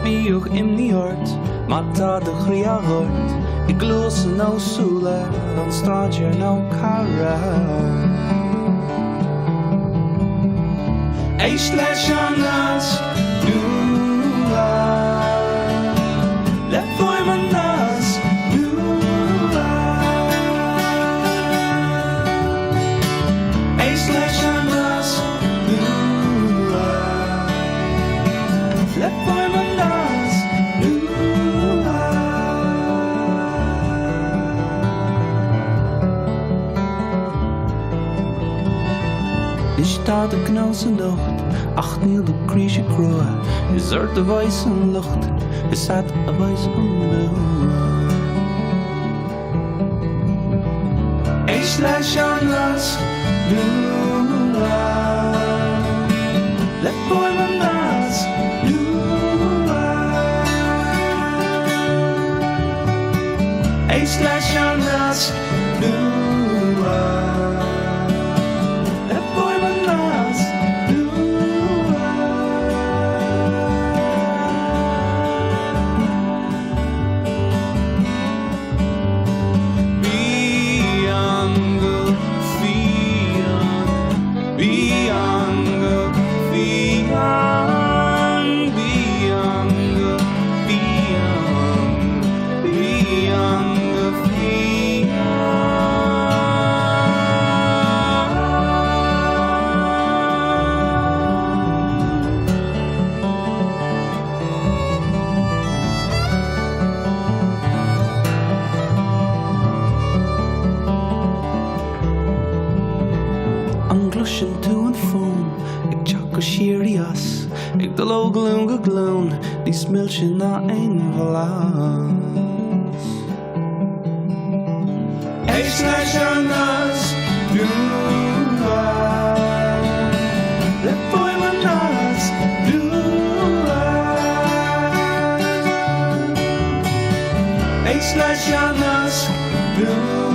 bíoch imní ort, má tá de chríaghort, I glúsa nó súla, an stráidir nó cara. Éis leis an nás nua, le foiim an nás nua. Éis leis an nás nua, le foiim an nás nua. Is tá de knás an lucht, ach níl de críse crua, is de bhais an lucht, is a bhais an lua. Éis leis an nás nua, le foiim an nás nua. Éis leis an nás nua, le foiim an nás nua. Sin tú an fón, ag teach go sirí as, ag do lo glún go glún, níos mill sin ná ein bhlas. Éis leis an nás nua, le foiim an nás nua. Éis leis an nás nua.